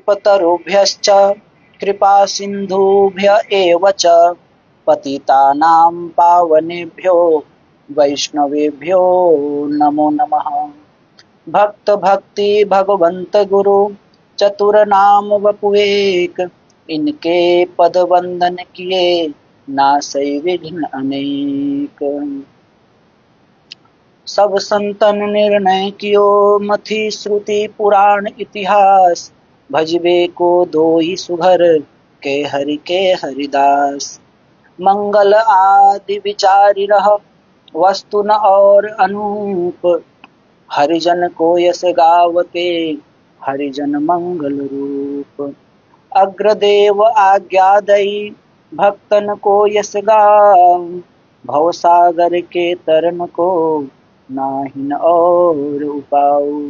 कल्पतरुभ्यश्च कृपा सिन्धुभ्य एव च पतितानां पावनेभ्यो वैष्णवेभ्यो नमो नमः। भक्त भक्ति भगवंत गुरु चतुर नाम वपुएक, इनके पद वंदन किए नासै विघ्न अनेक। सब संतन निर्णय कियो मथि श्रुति पुराण इतिहास, भजबे को दोई सुघर के हरिदास। मंगल आदि विचारि रह वस्तु न और अनूप, हरिजन को यस गावते हरिजन मंगल रूप। अग्रदेव आज्ञा दई भक्तन को यस गाव, भवसागर के तरन को नाहिन और उपाऊ।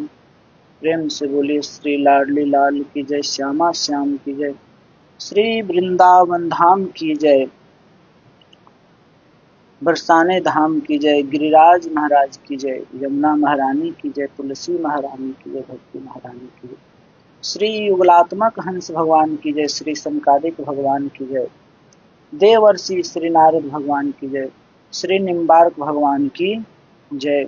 प्रेम से बोलिए श्री लाडली लाल की जय, श्यामा श्याम की जय, श्री वृंदावन धाम की जय, बरसाने धाम की जय, गिरिराज महाराज की जय, यमुना महारानी की जय, तुलसी महारानी की जय, भक्ति महारानी की जय, श्री युगलात्मक हंस भगवान की जय, श्री संकादिक भगवान की जय, देवर्षि श्री नारद भगवान की जय, श्री निम्बार्क भगवान की जय,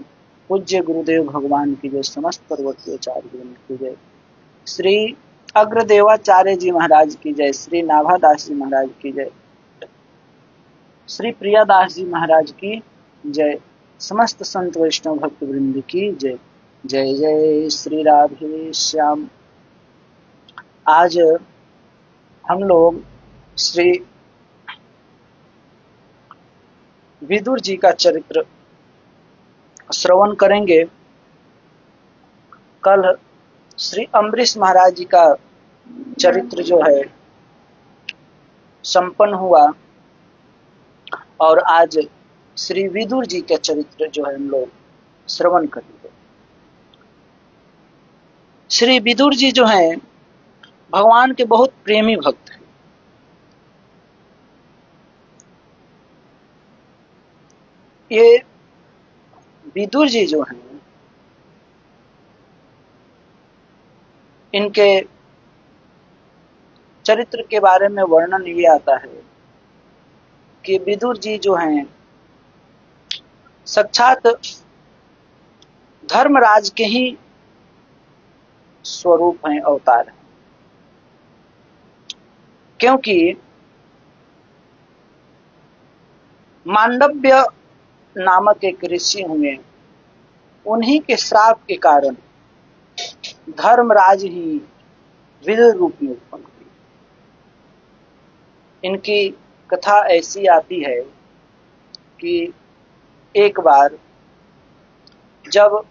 पूज्य गुरुदेव भगवान की जय, समस्त पर्वतोचार्य की जय, श्री अग्रदेवाचार्य जी महाराज की जय, श्री नाभादास जी महाराज की जय, श्री प्रियादास जी महाराज की जय, समस्त संत वैष्णव भक्त वृंद की जय। जय जय श्री राधे श्याम। आज हम लोग श्री विदुर जी का चरित्र श्रवण करेंगे। कल श्री अम्बरीश महाराज जी का चरित्र जो है संपन्न हुआ और आज श्री विदुर जी का चरित्र जो है हम लोग श्रवण करेंगे। श्री विदुर जी जो हैं भगवान के बहुत प्रेमी भक्त हैं। ये विदुर जी जो हैं इनके चरित्र के बारे में वर्णन ये आता है कि विदुर जी जो हैं साक्षात धर्मराज के ही स्वरूप हैं, अवतार हैं। क्योंकि मांडव्य नामक एक ऋषि हुए, उन्हीं के श्राप के कारण धर्मराज ही विदुर रूप में उत्पन्न हुए। इनकी कथा ऐसी आती है कि एक बार जब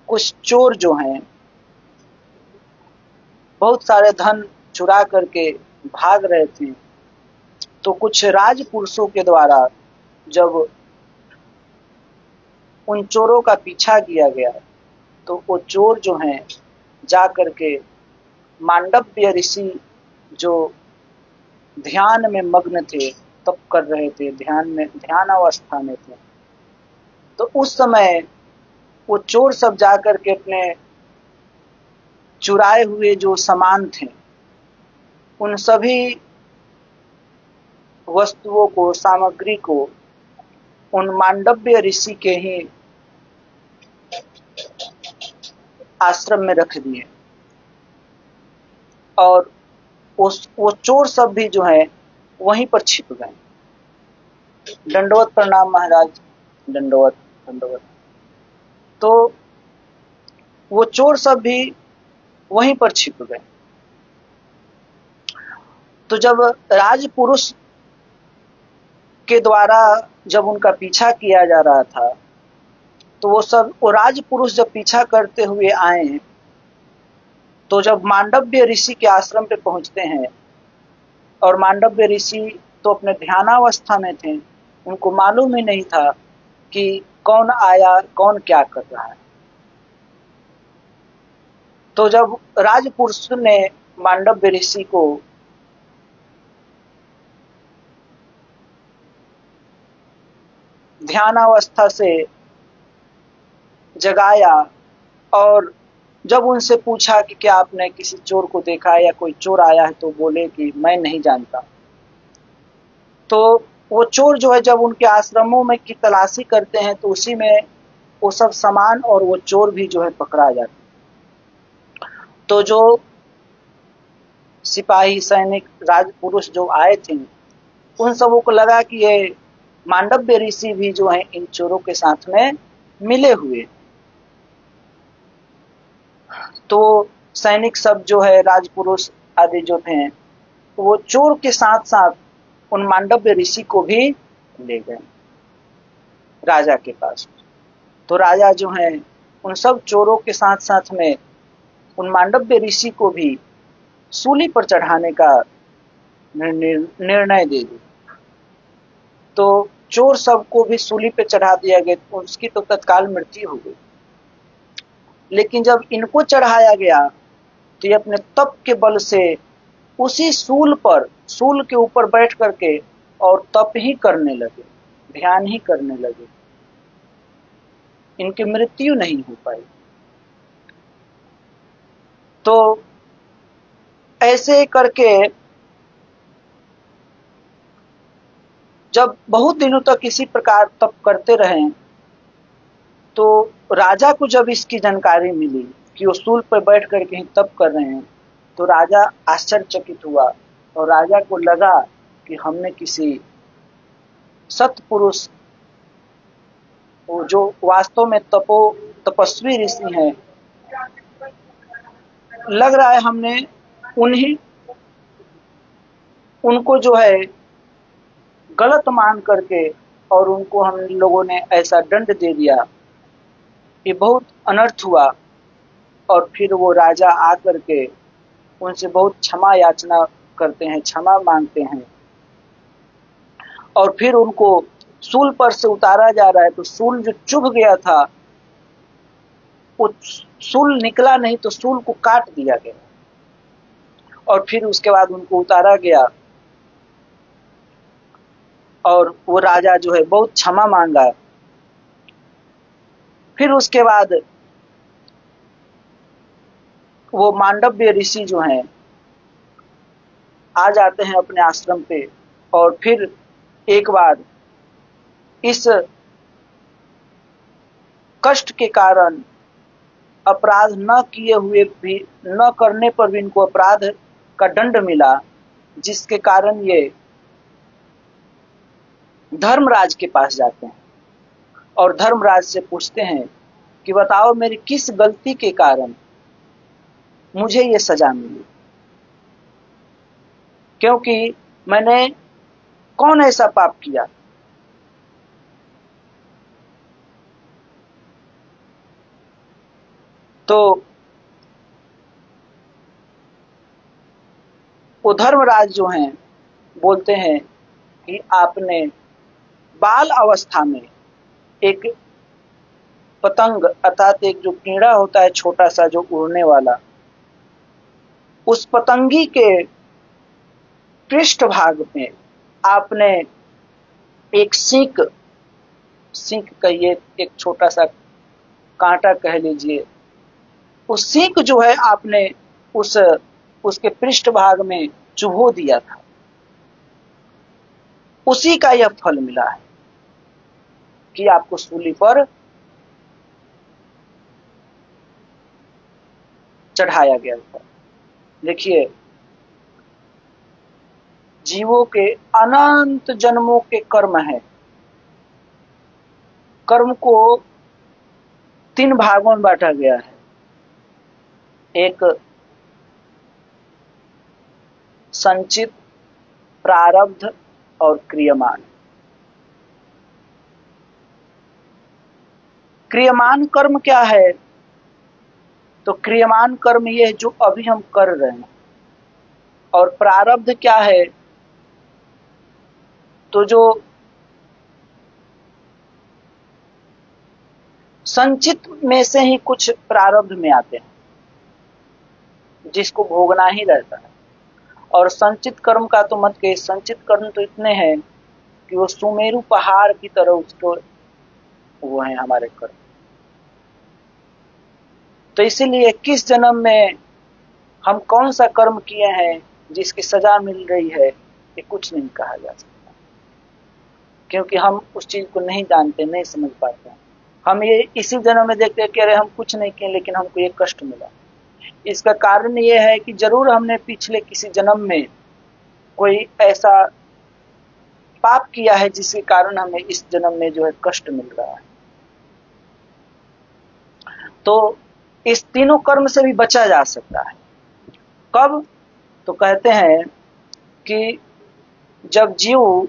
कुछ चोर जो हैं बहुत सारे धन चुरा करके भाग रहे थे, तो कुछ राजपुरुषों के द्वारा जब उन चोरों का पीछा किया गया तो वो चोर जो हैं जा करके मांडव्य ऋषि जो ध्यान में मग्न थे, तप कर रहे थे, ध्यान अवस्था में थे, तो उस समय वो चोर सब जाकर के अपने चुराए हुए जो सामान थे उन सभी वस्तुओं को, सामग्री को उन मांडव्य ऋषि के ही आश्रम में रख दिए और वो चोर सब भी जो है वहीं पर छिप गए। दंडवत प्रणाम महाराज, दंडवत दंडवत। तो वो चोर सब भी वहीं पर छिप गए। तो जब राजपुरुष के द्वारा जब उनका पीछा किया जा रहा था तो वो राजपुरुष जब पीछा करते हुए आए तो जब मांडव्य ऋषि के आश्रम पे पहुंचते हैं, और मांडव्य ऋषि तो अपने ध्यानावस्था में थे, उनको मालूम ही नहीं था कि कौन आया, कौन क्या कर रहा है। तो जब राजपुरुष ने मांडव्य ऋषि को ध्यानावस्था से जगाया और जब उनसे पूछा कि क्या आपने किसी चोर को देखा है या कोई चोर आया है, तो बोले कि मैं नहीं जानता। तो वो चोर जो है जब उनके आश्रमों में की तलाशी करते हैं तो उसी में वो सब सामान और वो चोर भी जो है पकड़ा जाता है। तो जो सिपाही सैनिक राजपुरुष जो आए थे उन सबों को लगा कि ये मांडव्य ऋषि भी जो है इन चोरों के साथ में मिले हुए। तो सैनिक सब जो है राजपुरुष आदि जो थे वो चोर के साथ साथ उन मांडव्य ऋषि को भी ले गए राजा के पास। तो राजा जो है उन सब चोरों के साथ साथ में उन मांडव्य ऋषि को भी सूली पर चढ़ाने का निर्णय दे दिया। तो चोर सबको भी सूली पे चढ़ा दिया गया, उसकी तो तत्काल मृत्यु हो गई। लेकिन जब इनको चढ़ाया गया तो ये अपने तप के बल से उसी सूल के ऊपर बैठ करके और तप ही करने लगे, ध्यान ही करने लगे। इनकी मृत्यु नहीं हो पाई। तो ऐसे करके जब बहुत दिनों तक इसी प्रकार तप करते रहे तो राजा को जब इसकी जानकारी मिली कि वो सूल पर बैठ करके ही तप कर रहे हैं तो राजा आश्चर्यचकित हुआ और राजा को लगा कि हमने किसी सत्पुरुष, वो जो वास्तव में तपस्वी ऋषि हैं, लग रहा है हमने उनको जो है गलत मान करके और उनको हम लोगों ने ऐसा दंड दे दिया। ये बहुत अनर्थ हुआ। और फिर वो राजा आकर के उनसे बहुत क्षमा याचना करते हैं, क्षमा मांगते हैं और फिर उनको सूल पर से उतारा जा रहा है तो सूल जो चुभ गया था वो सूल निकला नहीं तो सूल को काट दिया गया और फिर उसके बाद उनको उतारा गया और वो राजा जो है बहुत क्षमा मांगा। फिर उसके बाद वो मांडव्य ऋषि जो हैं आ जाते हैं अपने आश्रम पे और फिर एक बार इस कष्ट के कारण अपराध न किए हुए भी, न करने पर भी इनको अपराध का दंड मिला, जिसके कारण ये धर्मराज के पास जाते हैं और धर्मराज से पूछते हैं कि बताओ मेरी किस गलती के कारण मुझे ये सजा मिली, क्योंकि मैंने कौन ऐसा पाप किया। तो वो धर्मराज जो हैं बोलते हैं कि आपने बाल अवस्था में एक पतंग अर्थात एक जो कीड़ा होता है छोटा सा जो उड़ने वाला, उस पतंगी के पृष्ठ भाग में आपने एक सींक कहिए, एक छोटा सा कांटा कह लीजिए, उस सींक जो है आपने उसके पृष्ठ भाग में चुभो दिया था, उसी का यह फल मिला है कि आपको सूली पर चढ़ाया गया था। देखिए, जीवों के अनंत जन्मों के कर्म है। कर्म को 3 भागों में बांटा गया है। एक संचित, प्रारब्ध और क्रियमान। क्रियमान कर्म क्या है? तो क्रियमान कर्म ये जो अभी हम कर रहे हैं। और प्रारब्ध क्या है? तो जो संचित में से ही कुछ प्रारब्ध में आते हैं जिसको भोगना ही रहता है। और संचित कर्म का तो मत कहिए, संचित कर्म तो इतने हैं कि वो सुमेरु पहाड़ की तरह उसको वो है हमारे कर्म। तो इसीलिए किस जन्म में हम कौन सा कर्म किए हैं जिसकी सजा मिल रही है, ये कुछ नहीं कहा जा सकता, क्योंकि हम उस चीज को नहीं जानते, नहीं समझ पाते हैं। हम ये इसी जन्म में देखते हैं कि अरे हम कुछ नहीं किए लेकिन हमको ये कष्ट मिला। इसका कारण ये है कि जरूर हमने पिछले किसी जन्म में कोई ऐसा पाप किया है जिसके कारण हमें इस जन्म में जो है कष्ट मिल रहा है। तो इस तीनों कर्म से भी बचा जा सकता है। कब? तो कहते हैं कि जब जीव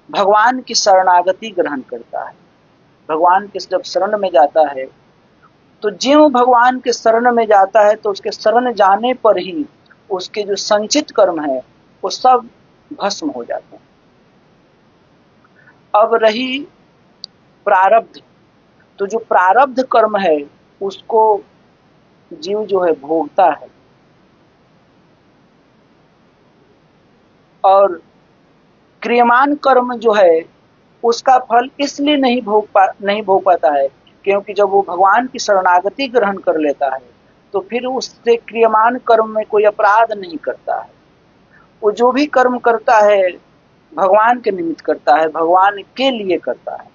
भगवान की शरणागति ग्रहण करता है, भगवान के जब शरण में जाता है, तो जीव भगवान के शरण में जाता है तो उसके शरण जाने पर ही उसके जो संचित कर्म है वो सब भस्म हो जाते हैं। अब रही प्रारब्ध, तो जो प्रारब्ध कर्म है उसको जीव जो है भोगता है, और क्रियमान कर्म जो है उसका फल इसलिए नहीं भोग पाता है क्योंकि जब वो भगवान की शरणागति ग्रहण कर लेता है तो फिर उससे क्रियमान कर्म में कोई अपराध नहीं करता है। वो जो भी कर्म करता है भगवान के निमित्त करता है, भगवान के लिए करता है,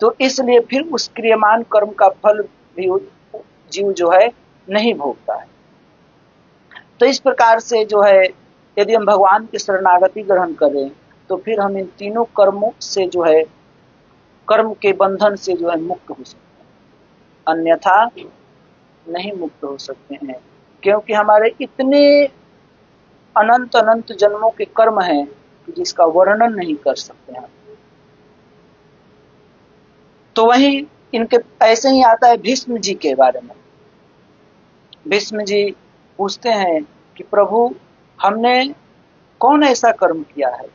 तो इसलिए फिर उस क्रियमान कर्म का फल भी जीव जो है नहीं भोगता है। तो इस प्रकार से जो है यदि हम भगवान की शरणागति ग्रहण करें तो फिर हम इन तीनों कर्मों से जो है, कर्म के बंधन से जो है मुक्त हो सकते हैं, अन्यथा नहीं मुक्त हो सकते हैं, क्योंकि हमारे इतने अनंत अनंत जन्मों के कर्म हैं कि जिसका वर्णन नहीं कर सकते हैं। तो वही इनके ऐसे ही आता है भीष्म जी के बारे में। भीष्म जी पूछते हैं कि प्रभु हमने कौन ऐसा कर्म किया है।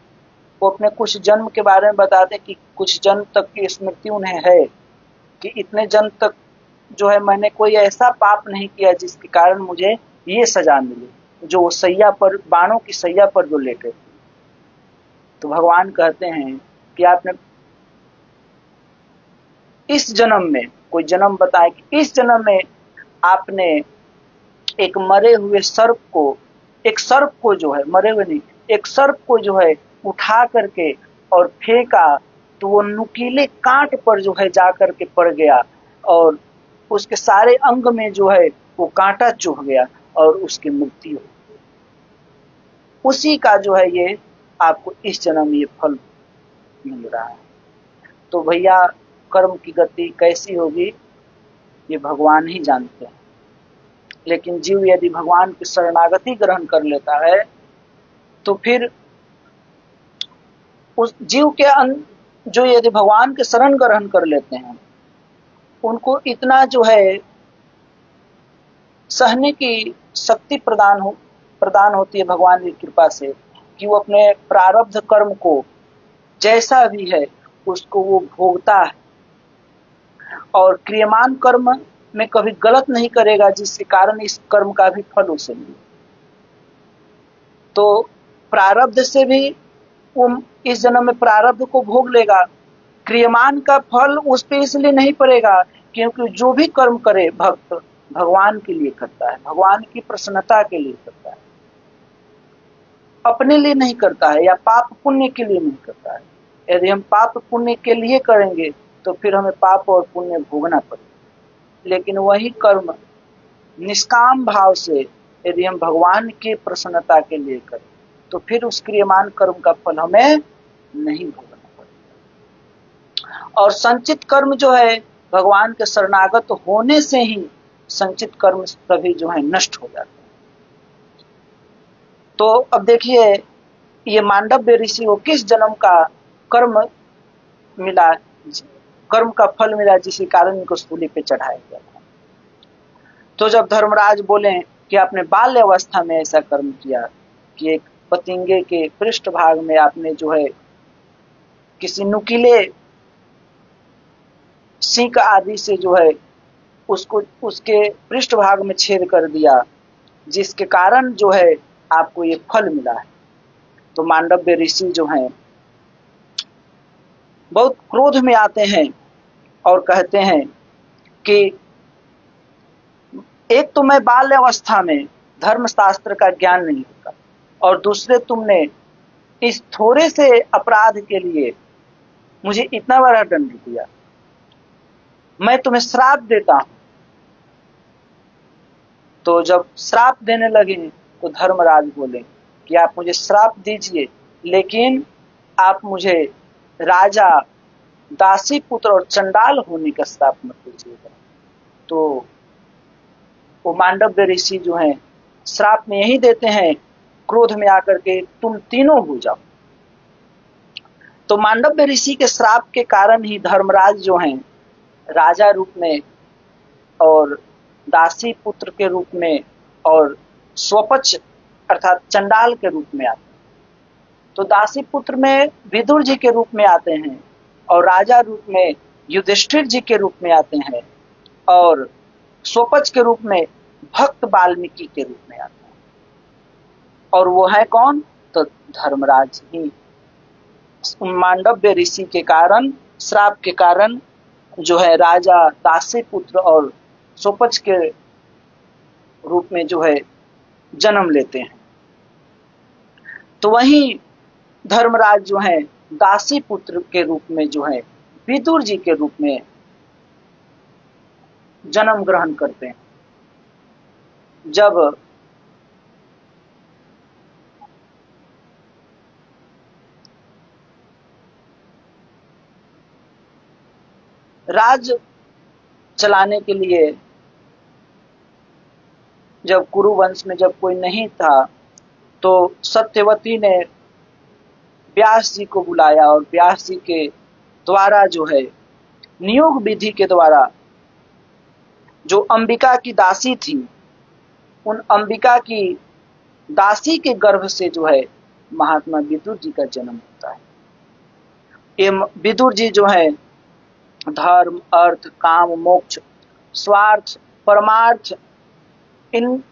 वो अपने कुछ जन्म के बारे में बताते कि कुछ जन्म तक की स्मृति उन्हें है कि इतने जन्म तक जो है मैंने कोई ऐसा पाप नहीं किया जिसके कारण मुझे ये सजा मिली, जो वो सैया पर, बाणों की सैया पर जो लेटे थे। तो भगवान कहते हैं कि आपने इस जन्म में, कोई जन्म बताए कि इस जन्म में आपने एक मरे हुए सर्प को, एक सर्प को जो है, मरे हुए नहीं, एक सर्प को जो है उठा करके और फेंका तो वो नुकीले कांट पर जो है जा करके पड़ गया और उसके सारे अंग में जो है वो कांटा चुभ गया और उसकी मृत्यु हो। उसी का जो है ये आपको इस जन्म में ये फल मिल रहा है। तो भैया कर्म की गति कैसी होगी ये भगवान ही जानते हैं, लेकिन जीव यदि भगवान की शरणागति ग्रहण कर लेता है तो फिर उस जीव के जो यदि भगवान के शरण ग्रहण कर लेते हैं उनको इतना जो है सहने की शक्ति प्रदान होती है भगवान की कृपा से कि वो अपने प्रारब्ध कर्म को जैसा भी है उसको वो भोगता है और क्रियमान कर्म में कभी गलत नहीं करेगा जिसके कारण इस कर्म का भी फल उसे मिले। तो प्रारब्ध से भी वो इस जन्म में प्रारब्ध को भोग लेगा, क्रियमान का फल उस पर इसलिए नहीं पड़ेगा क्योंकि जो भी कर्म करे भक्त भगवान के लिए करता है, भगवान की प्रसन्नता के लिए करता है, अपने लिए नहीं करता है या पाप पुण्य के लिए नहीं करता है। यदि हम पाप पुण्य के लिए करेंगे तो फिर हमें पाप और पुण्य भोगना पड़ेगा, लेकिन वही कर्म निष्काम भाव से यदि हम भगवान की प्रसन्नता के लिए करें तो फिर उस क्रियमान कर्म का फल हमें नहीं भोगना पड़ेगा। और संचित कर्म जो है भगवान के शरणागत होने से ही संचित कर्म सभी जो है नष्ट हो जाते हैं। तो अब देखिए ये मांडव्य ऋषि को किस जन्म का कर्म मिला, कर्म का फल मिला जिसके कारण इनको सूली पे चढ़ाया गया था। तो जब धर्मराज बोले कि आपने बाल्य अवस्था में ऐसा कर्म किया कि एक पतिंगे के पृष्ठ भाग में आपने जो है किसी नुकीले सीख आदि से जो है उसको उसके पृष्ठ भाग में छेद कर दिया जिसके कारण जो है आपको ये फल मिला है। तो मांडव्य ऋषि जो हैं बहुत क्रोध में आते हैं और कहते हैं कि एक तो मैं बाल्य अवस्था में धर्मशास्त्र का ज्ञान नहीं होता, और दूसरे तुमने इस थोड़े से अपराध के लिए मुझे इतना बड़ा दंड दिया, मैं तुम्हें श्राप देता हूं। तो जब श्राप देने लगे तो धर्मराज बोले कि आप मुझे श्राप दीजिए, लेकिन आप मुझे राजा, दासी पुत्र और चंडाल होने का श्राप मत दीजिएगा। तो वो मांडव्य ऋषि जो हैं श्राप में यही देते हैं, क्रोध में आकर के तुम तीनों हो जाओ। तो मांडव्य ऋषि के श्राप के कारण ही धर्मराज जो हैं राजा रूप में और दासी पुत्र के रूप में और स्वपच अर्थात चंडाल के रूप में आते हैं। तो दासी पुत्र में विदुर जी के रूप में आते हैं, और राजा रूप में युधिष्ठिर जी के रूप में आते हैं, और स्वपच के रूप में भक्त वाल्मीकि के रूप में आते हैं। और वो है कौन? तो धर्मराज ही। मांडव्य ऋषि के कारण, श्राप के कारण जो है राजा, दासी पुत्र और स्वपच के रूप में जो है जन्म लेते हैं। तो वहीं धर्मराज जो है दासी पुत्र के रूप में जो है विदुर जी के रूप में जन्म ग्रहण करते हैं। जब राज चलाने के लिए जब कुरु वंश में जब कोई नहीं था, तो सत्यवती ने व्यास जी को बुलाया, और व्यास जी के द्वारा जो है नियोग विधि के द्वारा जो अंबिका की दासी थी, उन अंबिका की दासी के गर्भ से जो है महात्मा विदुर जी का जन्म होता है। ये विदुर जी जो है धर्म, अर्थ, काम, मोक्ष, स्वार्थ, परमार्थ, इन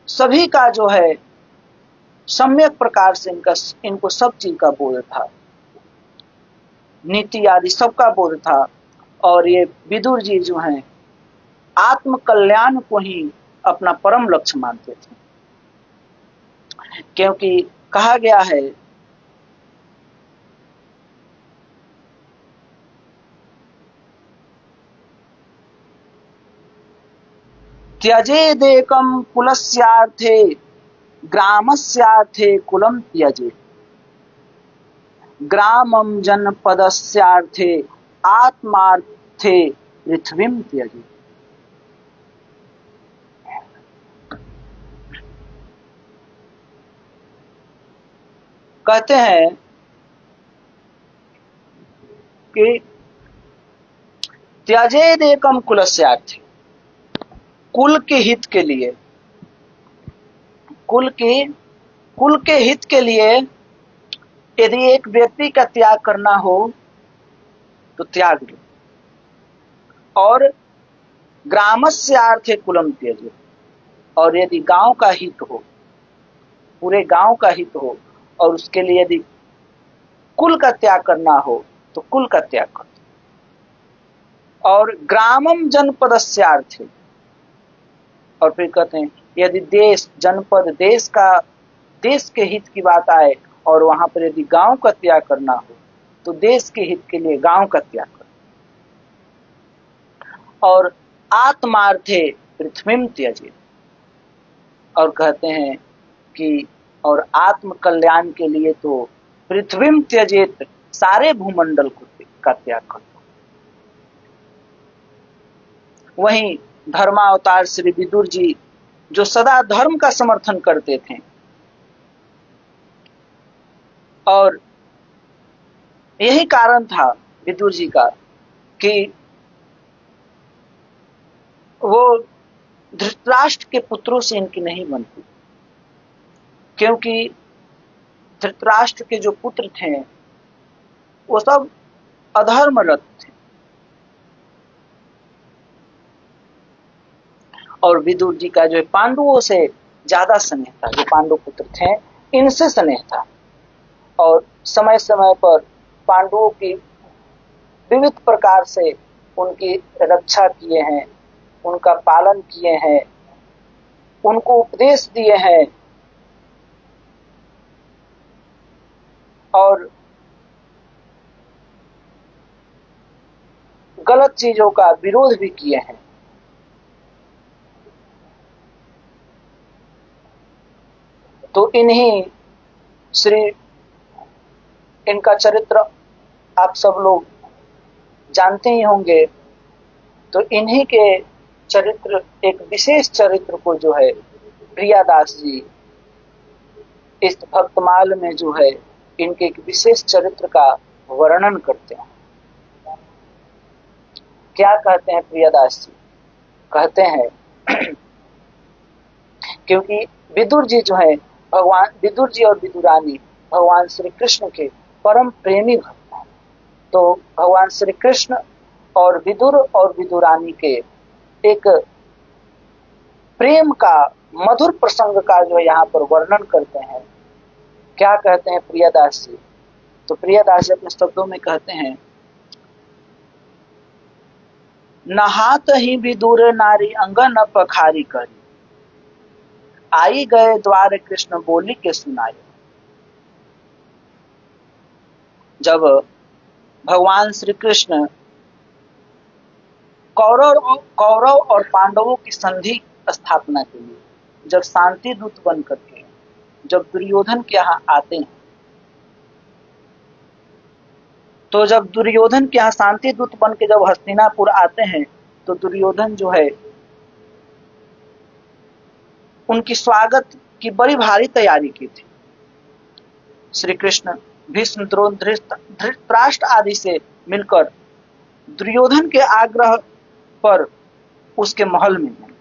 सभी का जो है सम्यक प्रकार से इनको सब चीज का बोध था, नीति आदि सबका बोध था। और ये विदुर जी जो हैं आत्म कल्याण को ही अपना परम लक्ष्य मानते थे, क्योंकि कहा गया है त्यजेदेकं कुलस्यार्थे ग्रामस्यार्थे कुलं त्यजे, ग्रामं जनपदस्यार्थे आत्मार्थे पृथ्वीं त्यजे। कहते हैं कि त्यजेदेकं कुलस्यार्थे, कुल के हित के लिए, कुल के हित के लिए यदि एक व्यक्ति का त्याग करना हो तो त्याग दो। और ग्रामस्यार्थे कुलम त्यजे, और यदि गांव का हित हो, पूरे गांव का हित हो, और उसके लिए यदि कुल का त्याग करना हो तो कुल का त्याग कर दो। और ग्रामम जनपदस्यार्थे, और फिर कहते हैं यदि देश, जनपद, देश के हित की बात आए और वहां पर यदि गांव का त्याग करना हो तो देश के हित के लिए गांव का त्याग करो। और आत्मार्थे पृथ्वीं त्यजे, और कहते हैं कि और आत्म कल्याण के लिए तो पृथ्वीं त्यजेत, सारे भूमंडल का त्याग कर दो। वहीं धर्मावतार श्री विदुर जी जो सदा धर्म का समर्थन करते थे, और यही कारण था विदुर जी का कि वो धृतराष्ट्र के पुत्रों से इनकी नहीं बनती, क्योंकि धृतराष्ट्र के जो पुत्र थे वो सब अधर्मरत थे, और विदुर जी का जो है पांडवों से ज्यादा स्नेह था, जो पांडु पुत्र थे इनसे स्नेह था। और समय समय पर पांडवों की विविध प्रकार से उनकी रक्षा किए हैं, उनका पालन किए हैं, उनको उपदेश दिए हैं और गलत चीजों का विरोध भी किए हैं। तो इनका चरित्र आप सब लोग जानते ही होंगे। तो इन्हीं के चरित्र, एक विशेष चरित्र को जो है प्रियादास जी इस भक्तमाल में जो है इनके एक विशेष चरित्र का वर्णन करते हैं। क्या कहते हैं प्रियादास जी? कहते हैं क्योंकि विदुर जी जो है, भगवान विदुर जी और विदुरानी भगवान श्री कृष्ण के परम प्रेमी भक्त हैं। तो भगवान श्री कृष्ण और विदुर और विदुरानी के एक प्रेम का मधुर प्रसंग का जो यहाँ पर वर्णन करते हैं। क्या कहते हैं प्रियादास जी? तो प्रियादास जी अपने शब्दों में कहते हैं, नहात ही विदुर नारी अंगन पखारी करी, आई गए द्वार कृष्ण बोली के सुनाई। जब भगवान श्री कृष्ण कौरव और पांडवों की संधि स्थापना के लिए जब शांति दूत बन करके जब दुर्योधन के यहाँ आते हैं, तो जब दुर्योधन के यहाँ शांति दूत बन के जब हस्तिनापुर आते हैं, तो दुर्योधन जो है उनकी स्वागत की बड़ी भारी तैयारी की थी। श्री कृष्ण भीष्म द्रोण धृतराष्ट्र आदि से मिलकर दुर्योधन के आग्रह पर उसके महल में गए।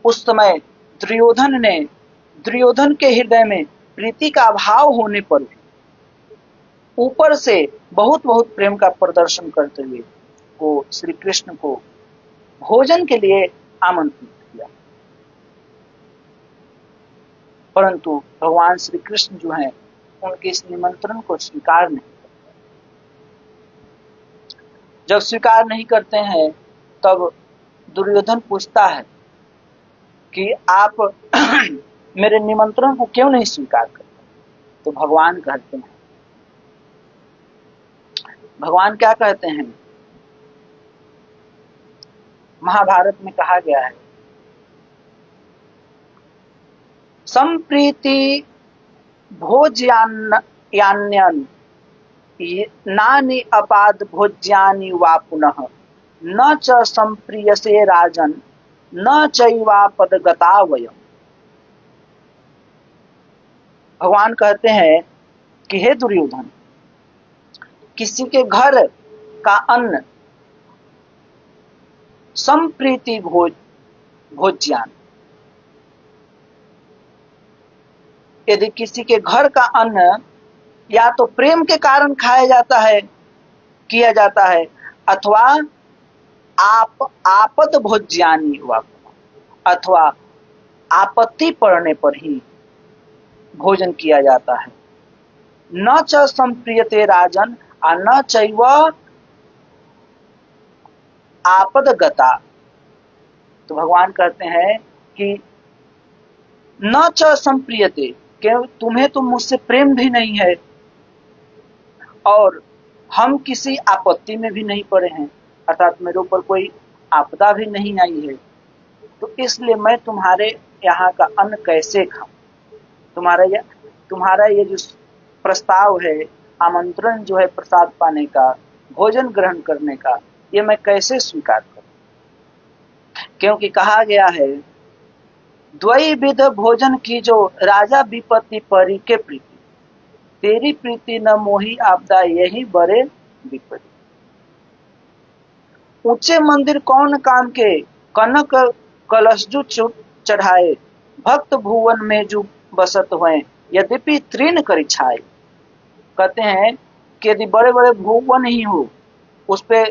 उस समय दुर्योधन के हृदय में प्रीति का अभाव होने पर ऊपर से बहुत बहुत प्रेम का प्रदर्शन करते हुए वो श्री कृष्ण को भोजन के लिए आमंत्रित किया, परंतु भगवान श्री कृष्ण जो है उनके इस निमंत्रण को स्वीकार नहीं करते। जब स्वीकार नहीं करते हैं तब दुर्योधन पूछता है कि आप मेरे निमंत्रण को क्यों नहीं स्वीकार करते? तो भगवान कहते हैं, भगवान क्या कहते हैं? महाभारत में कहा गया है, संप्रीति भोज्यान्यन नानि अपाद भोज्यानि वा पुनः न च संप्रियसे राजन न चैवापद गता वयम। भगवान कहते हैं कि हे दुर्योधन, किसी के घर का अन्न संप्रीति भोज्यान, यदि किसी के घर का अन्न या तो प्रेम के कारण खाया जाता है, किया जाता है, अथवा आपद भोज्यानि हुआ, अथवा आपत्ति पड़ने पर ही भोजन किया जाता है। न च संप्रियते राजन और न चैव आपद गता। तो भगवान कहते हैं कि न च संप्रियते, तुम्हें तो मुझसे प्रेम भी नहीं है और हम किसी आपत्ति में भी नहीं पड़े हैं, अर्थात मेरे ऊपर कोई आपदा भी नहीं आई है, तो इसलिए मैं तुम्हारे यहाँ का अन्न कैसे खाऊं? तुम्हारा ये जो प्रस्ताव है, आमंत्रण जो है प्रसाद पाने का, भोजन ग्रहण करने का, ये मैं कैसे स्वीकार करूं? क्योंकि कहा गया है, द्वैविध भोजन की जो राजा विपत्ति परी के प्रीति, तेरी प्रीति न मोही आपदा यही बड़े विपत्ति। ऊंचे मंदिर कौन काम के, कनक कलश जो चढ़ाए, भक्त भुवन में जो बसत हुए, यद्यपि तृण करी छाए। कहते हैं कि यदि बड़े बड़े भुवन ही हो, उस पे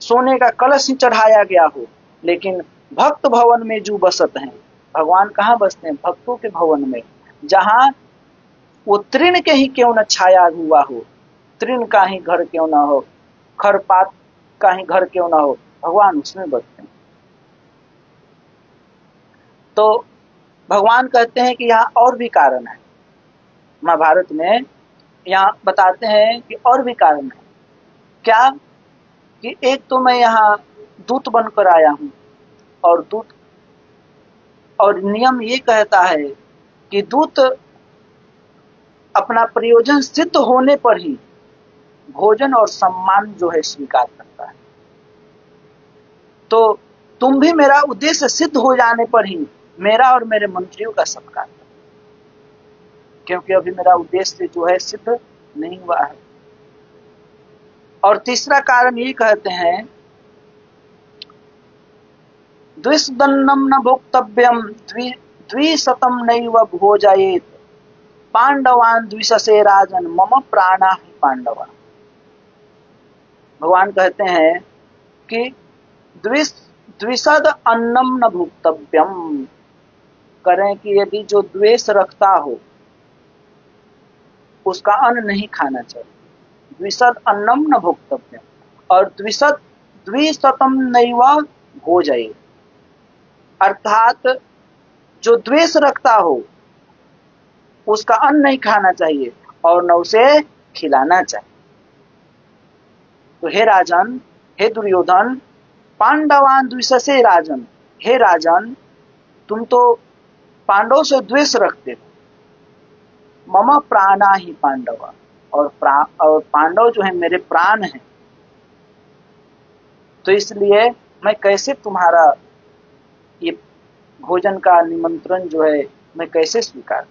सोने का कलश ही चढ़ाया गया हो, लेकिन भक्त भवन में जो बसत हैं, भगवान कहाँ बसते हैं? भक्तों के भवन में, जहां वो तृण के ही क्यों न छाया हुआ हो, तृण का ही घर क्यों न हो, खरपात का ही घर क्यों ना हो, भगवान उसमें बसते हैं। तो भगवान कहते हैं कि यहाँ और भी कारण है। महाभारत में यहाँ बताते हैं कि और भी कारण है। क्या कि एक तो मैं यहाँ दूत बनकर आया हूँ, और दूत और नियम ये कहता है कि दूत अपना प्रयोजन सिद्ध होने पर ही भोजन और सम्मान जो है स्वीकार करता है। तो तुम भी मेरा उद्देश्य सिद्ध हो जाने पर ही मेरा और मेरे मंत्रियों का सत्कार करो, क्योंकि अभी मेरा उद्देश्य जो है सिद्ध नहीं हुआ है। और तीसरा कारण ये कहते हैं, द्विषदन्नम न भोक्तव्यम द्विशतम नैव भोजयेत पांडवान द्विशसे राजन मम प्राणा ही पांडवा। भगवान कहते हैं कि द्विशद अन्नम न भोक्तव्यम, करें कि यदि जो द्वेष रखता हो उसका अन्न नहीं खाना चाहिए। द्विशद अन्नम न भोक्तव्यम, और द्विशतम नैव भोजयेत, अर्थात जो द्वेष रखता हो उसका अन्न नहीं खाना चाहिए और न उसे खिलाना चाहिए। तो हे राजन, हे दुर्योधन, पांडवान द्विशसे राजन, हे राजन तुम तो पांडव से द्वेष रखते हो, मम प्राणा ही पांडवा, और पांडव जो है मेरे प्राण हैं। तो इसलिए मैं कैसे तुम्हारा ये भोजन का निमंत्रण जो है मैं कैसे स्वीकार।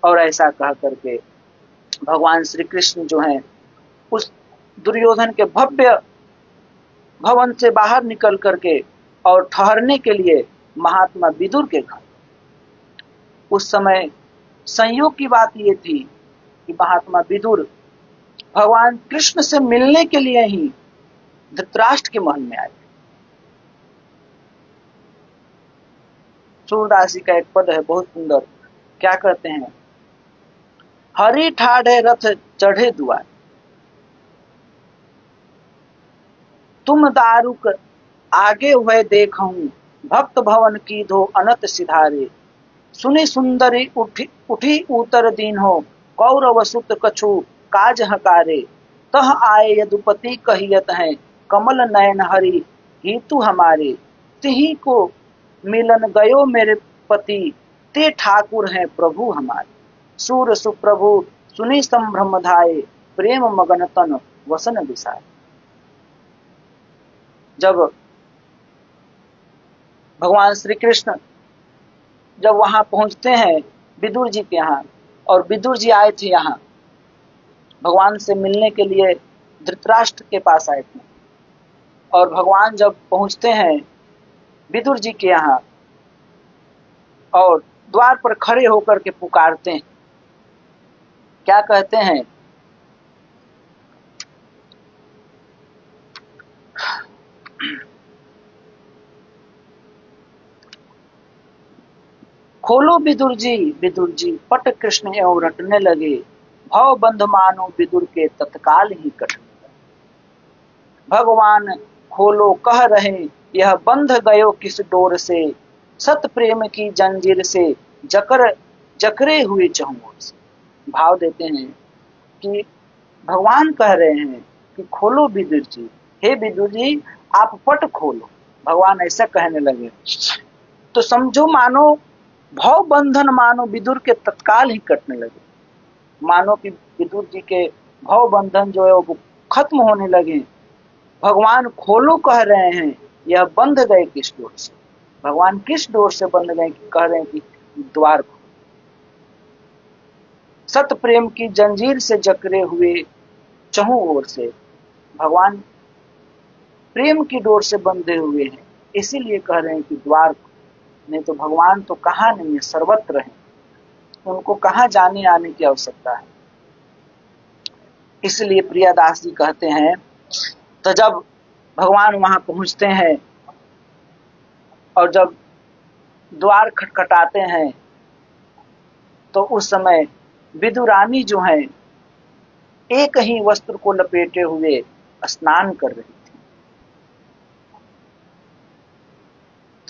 और ऐसा कह करके भगवान श्री कृष्ण जो हैं उस दुर्योधन के भव्य भवन से बाहर निकल करके और ठहरने के लिए महात्मा विदुर के घर। उस समय संयोग की बात ये थी कि महात्मा विदुर भगवान कृष्ण से मिलने के लिए ही धृतराष्ट्र के महल में आए। सूरदास जी का एक पद है बहुत सुंदर, क्या कहते हैं, हरि ठाढ़े रथ चढ़े दुआर, तुम दारुक आगे हुए देखूं, भक्त भवन की धो अनत सिधारे, सुनी सुंदरी उठी उतर दीन हो, कौरव सुत कछु काज हकारे, तह आए यदुपति कहियत हैं, कमल नयन हरि हेतु हमारे, तिही को मिलन गयो मेरे पति, ते ठाकुर हैं प्रभु हमारे, सूर सुप्रभु सुनी संभ्रम धाये, प्रेम मगन तन वसन विसाए। जब भगवान श्री कृष्ण जब वहां पहुंचते हैं विदुर जी के यहाँ, और विदुर जी आए थे यहाँ भगवान से मिलने के लिए, धृतराष्ट्र के पास आए थे, और भगवान जब पहुंचते हैं विदुर जी के यहाँ और द्वार पर खड़े होकर के पुकारते हैं, क्या कहते हैं, खोलो विदुर जी पट कृष्ण एवं रटने लगे, भव बंध मानो विदुर के तत्काल ही कटने लगे। भगवान खोलो कह रहे, यह बंध गयो किस डोर से, सत प्रेम की जंजीर से जकरे हुए चहुओं से। भाव देते हैं कि भगवान कह रहे हैं कि खोलो विदुर जी, हे विदुर जी आप पट खोलो। भगवान ऐसा कहने लगे तो समझो मानो भव बंधन मानो विदुर के तत्काल ही कटने लगे, मानो कि विदुर जी के भव बंधन जो है वो खत्म होने लगे। भगवान खोलो कह रहे हैं, यह बंध गए किस डोर से। भगवान किस डोर से बंध गए, कह रहे हैं कि द्वार को। सत प्रेम की जंजीर से जकरे हुए चहुं ओर से, भगवान प्रेम की डोर से बंधे हुए हैं, इसीलिए कह रहे हैं कि द्वार को। नहीं तो भगवान तो कहाँ नहीं है, सर्वत्र है, उनको कहाँ जाने आने की आवश्यकता है। इसलिए प्रियादास जी कहते हैं, तो जब भगवान वहां पहुंचते हैं और जब द्वार खटखटाते हैं तो उस समय विदुरानी जो है एक ही वस्त्र को लपेटे हुए स्नान कर रही थी।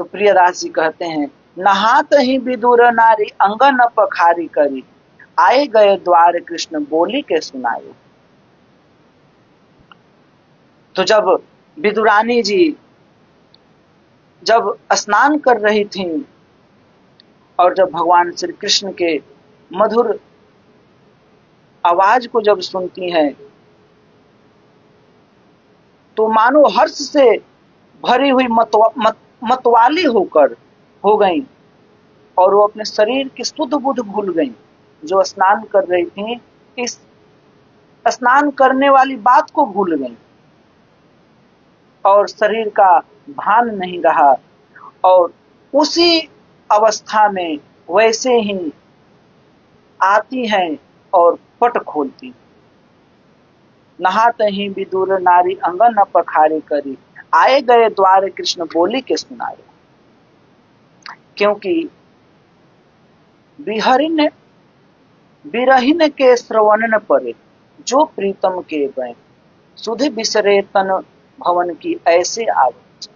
तो प्रियदास जी कहते हैं, नहात ही विदुर नारी अंगन पखारी करी, आए गए द्वार कृष्ण बोली के सुनायो। तो जब विदुरानी जी जब स्नान कर रही थीं और जब भगवान श्री कृष्ण के मधुर आवाज को जब सुनती हैं तो मानो हर्ष से भरी हुई मतवाली होकर हो गई और वो अपने शरीर की शुद्ध बुद्ध भूल गई। जो स्नान कर रही थी, इस स्नान करने वाली बात को भूल गई और शरीर का भान नहीं रहा। और उसी अवस्था में वैसे ही आती हैं और पट खोलती, नहात ही विदुर नारी अंगन न पखारी करी, आए गए द्वार कृष्ण बोली के सुनाए। क्योंकि बिरहिन के श्रवण न परे, जो प्रीतम के बैन, सुधि बिसरे तन भवन की ऐसे आवत।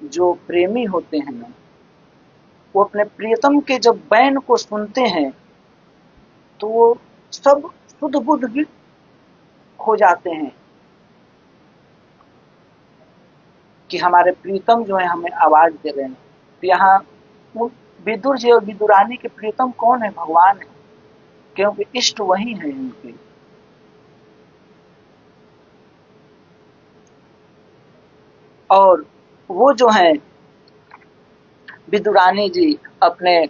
जो प्रेमी होते हैं ना, वो अपने प्रियतम के जब बैन को सुनते हैं तो वो सब शुद्ध बुद्ध भी खो जाते हैं कि हमारे प्रीतम जो है हमें आवाज दे रहे हैं। तो यहाँ विदुर जी और विदुरानी के प्रीतम कौन है? भगवान है, क्योंकि इष्ट वही है उनके। और वो जो है विदुरानी जी अपने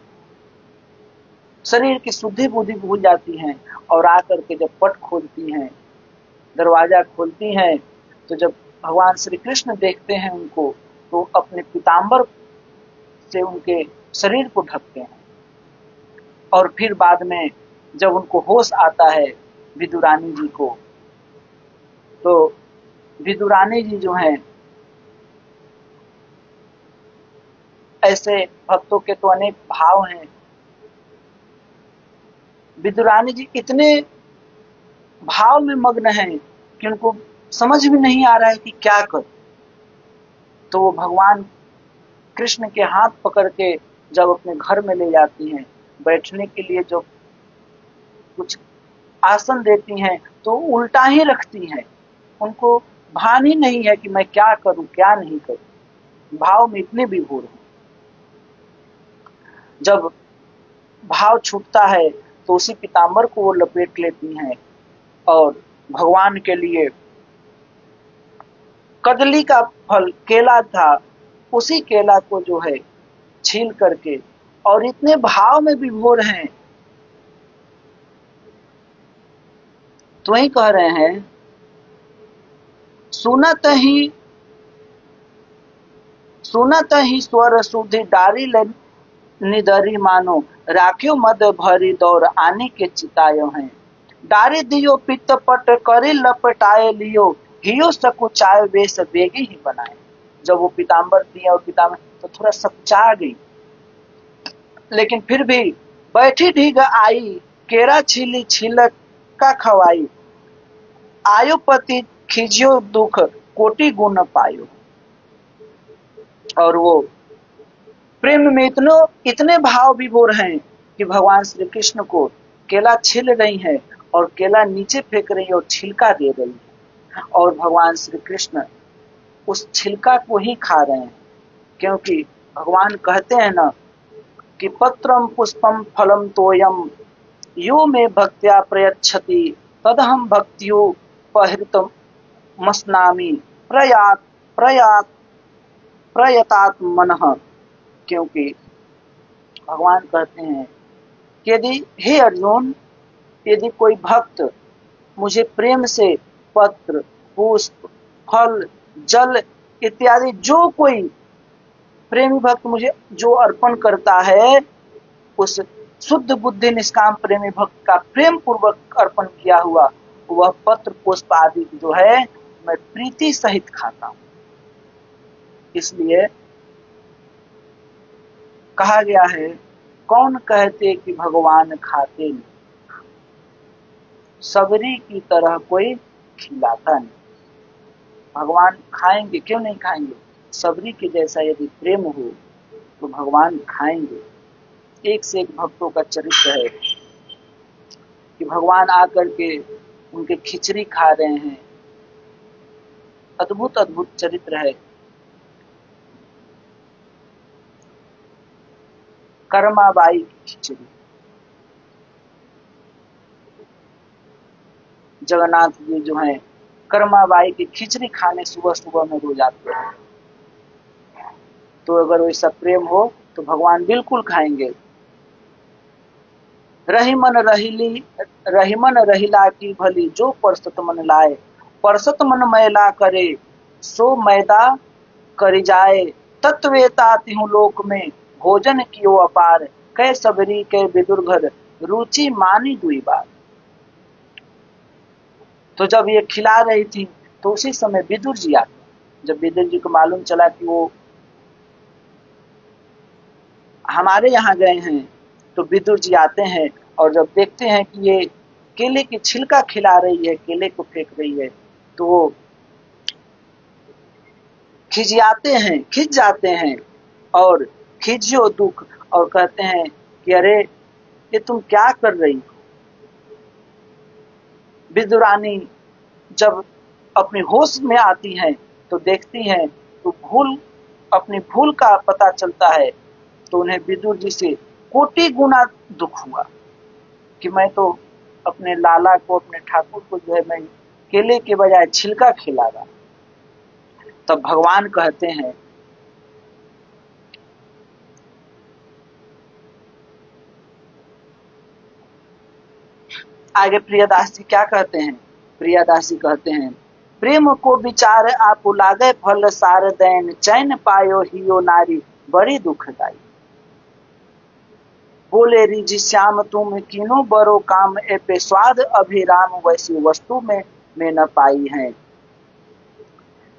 शरीर की शुद्धि बुद्धि भूल जाती हैं और आकर के जब पट खोलती हैं, दरवाजा खोलती हैं, तो जब भगवान श्री कृष्ण देखते हैं उनको तो अपने पीताम्बर से उनके शरीर को ढकते हैं। और फिर बाद में जब उनको होश आता है विदुरानी जी को, तो विदुरानी जी जो हैं, ऐसे भक्तों के तो अनेक भाव हैं, विदुरानी जी इतने भाव में मग्न हैं कि उनको समझ भी नहीं आ रहा है कि क्या कर। तो वो भगवान कृष्ण के हाथ पकड़ के जब अपने घर में ले जाती हैं, बैठने के लिए जो कुछ आसन देती हैं तो उल्टा ही रखती हैं। उनको भान ही नहीं है कि मैं क्या करूं क्या नहीं करूं, भाव में इतने विभोर हैं। जब भाव छूटता है तो उसी पीताम्बर को वो लपेट लेती हैं और भगवान के लिए कदली का फल केला था, उसी केला को जो है छील करके, और इतने भाव में विभोर हैं। तो वही कह रहे हैं, सुनत ही स्वर सुधि डारी निदरी मानो, राख्यो मद भरी दौर आने के चितायो हैं। डारी दियो पित्त पट करी लपटाए लियो, हियो सकुचाए वेश बेगे ही बनाए। जब वो पीताम्बर दिया और पीताम्बर तो थोड़ा सकुचा गई, लेकिन फिर भी बैठी ढीग आई, केरा छीली छिलक का खवाई, आयो पति खिजियो दुख कोटि गुण पायो। और वो प्रेम में इतने भाव विभोर हैं कि भगवान श्री कृष्ण को केला छील रही हैं और केला नीचे फेंक रही है और छिलका दे रही है, और भगवान श्री कृष्ण उस छिलका को ही खा रहे हैं। क्योंकि भगवान कहते हैं ना कि पत्रम पुष्पम फलम तोयम यो में भक्त्या प्रयच्छति, तदहम भक्तियो पहृतम मस्नामी प्रयात प्रयात प्रयतात मनः। क्योंकि भगवान कहते हैं कि यदि हे अर्जुन, यदि कोई भक्त मुझे प्रेम से पत्र पुष्प फल जल इत्यादि जो कोई प्रेमी भक्त मुझे जो अर्पण करता है, उस शुद्ध बुद्धि निष्काम प्रेमी भक्त का प्रेम पूर्वक अर्पण किया हुआ वह पत्र पुष्प आदि जो है मैं प्रीति सहित खाता हूं। इसलिए कहा गया है, कौन कहते कि भगवान खाते नहीं, सबरी की तरह कोई खिलाता नहीं। भगवान खाएंगे, क्यों नहीं खाएंगे? सबरी के जैसा यदि प्रेम हो तो भगवान खाएंगे। एक से एक भक्तों का चरित्र है कि भगवान आकर के उनके खिचड़ी खा रहे हैं। अद्भुत अद्भुत चरित्र है। कर्माबाई की खिचड़ी, जगन्नाथ जी जो हैं कर्माबाई की खिचड़ी खाने सुबह सुबह में रोज आते हैं। तो अगर वैसा प्रेम हो तो भगवान बिल्कुल खाएंगे। रहीमन रहीला की भली जो परसत मन लाए, परसत मन मैला करे सो मैदा करी जाए। तत्वेता तिहु लोक में भोजन कियो अपार, कै सबरी कै विदुर रुचि मानी दुई बार। तो जब ये खिला रही थी तो उसी समय विदुर जी आते। जब विदुर जी को मालूम चला कि वो हमारे यहाँ गए हैं तो विदुर जी आते हैं और जब देखते हैं कि ये केले की छिलका खिला रही है, केले को फेंक रही है, तो वो खिंच जाते हैं और खिजियो दुख और कहते हैं कि अरे ये तुम क्या कर रही हो। विदुरानी जब अपनी होश में आती हैं तो देखती हैं तो अपनी भूल का पता चलता है। तो उन्हें विदुर जी से कोटि गुना दुख हुआ कि मैं तो अपने लाला को, अपने ठाकुर को जो है मैं केले के बजाय छिलका खिला रहा। तब भगवान कहते हैं आगे प्रियदास जी क्या कहते हैं। प्रियदास जी कहते हैं प्रेम को विचार आप लागे फल सार दैन, चैन पायो हियो नारी बड़ी दुखदाई। बोले रिझ श्याम तुम कीनो बरो काम, ए पे स्वाद अभिराम वैसी वस्तु में न पाई है।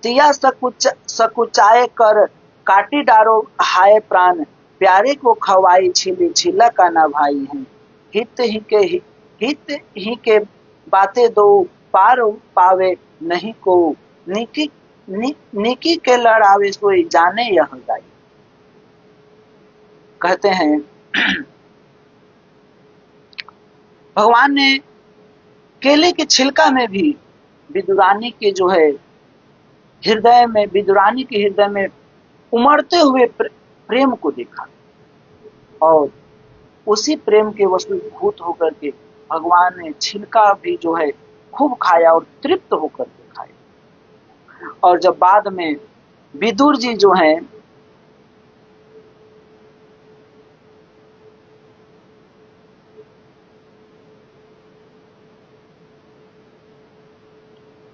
तिया सकुचाए कर काटी डारो हाय प्राण, प्यारे को खवाई छिली छिला का न भाई है। हित ही के बातें दो पार पावे नहीं को, निकी के लड़ावे सोई जाने यह गाई। कहते हैं भगवान ने केले के छिलका में भी विदुरानी के जो है हृदय में, विदुरानी के हृदय में उमड़ते हुए प्रेम को देखा और उसी प्रेम के वशीभूत होकर के भगवान ने छिलका भी जो है खूब खाया और तृप्त होकर के खाया। और जब बाद में विदुर जी जो हैं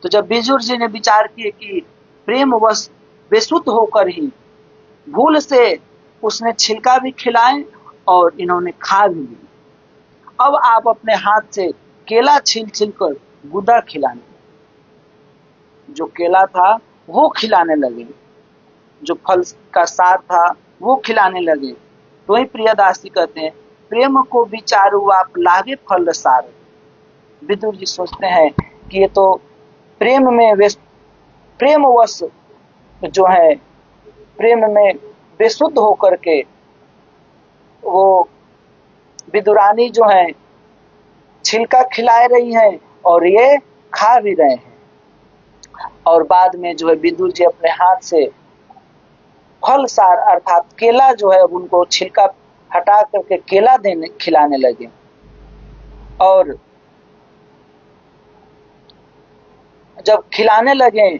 तो जब विदुर जी ने विचार किए कि प्रेम वश बेसुध होकर ही भूल से उसने छिलका भी खिलाए और इन्होंने खा भी लिया। अब आप अपने हाथ से केला छील कर गुदा खिलाने, जो केला था वो खिलाने लगे, जो फल का सार था वो खिलाने लगे। तो ही प्रियदास जी कहते हैं प्रेम को विचारू आप लागे फल सार। विदुर जी सोचते हैं कि ये तो प्रेमवश जो है प्रेम में बेसुध होकर के वो विदुरानी जो है छिलका खिला रही हैं और ये खा भी रहे हैं। और बाद में जो है विदुर जी अपने हाथ से फल सार अर्थात केला जो है अब उनको छिलका हटा करके केला खिलाने लगे। और जब खिलाने लगे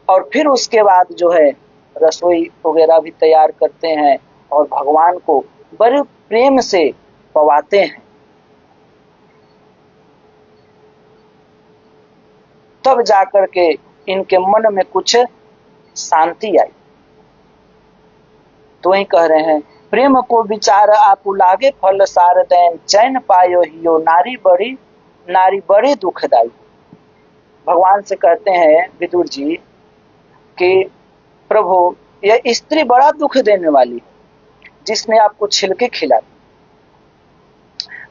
और फिर उसके बाद जो है रसोई वगैरह भी तैयार करते हैं और भगवान को बड़े प्रेम से पवाते हैं। तब जाकर के इनके मन में कुछ शांति आई। तो ही कह रहे हैं प्रेम को विचार आप लागे फल सार दैन, चैन पायो हियो नारी बड़ी दुखदाई। भगवान से कहते हैं विदुर जी कि प्रभु यह स्त्री बड़ा दुख देने वाली है जिसने आपको छिलके खिला।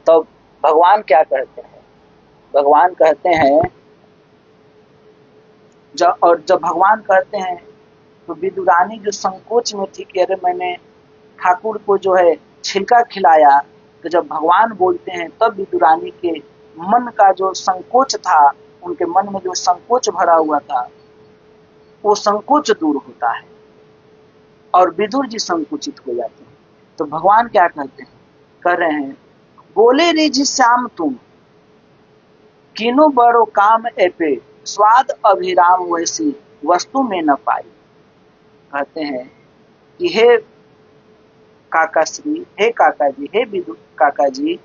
तो भगवान क्या कहते हैं, भगवान कहते हैं जब भगवान कहते हैं तो विदुरानी जो संकोच में थी कि अरे मैंने ठाकुर को जो है छिलका खिलाया, तो जब भगवान बोलते हैं तब विदुरानी के मन का जो संकोच था, उनके मन में जो संकोच भरा हुआ था, वो संकोच दूर होता है और विदुर जी संकुचित हो जाते हैं। तो भगवान क्या कहते हैं, कर रहे हैं, बोले रिझ श्याम तुम कीनो बड़ो काम एपे, स्वाद अभिराम वैसी वस्तु में न पाई। कहते हैं कि हे काका श्री, हे काका जी, हे विदुर काका जी,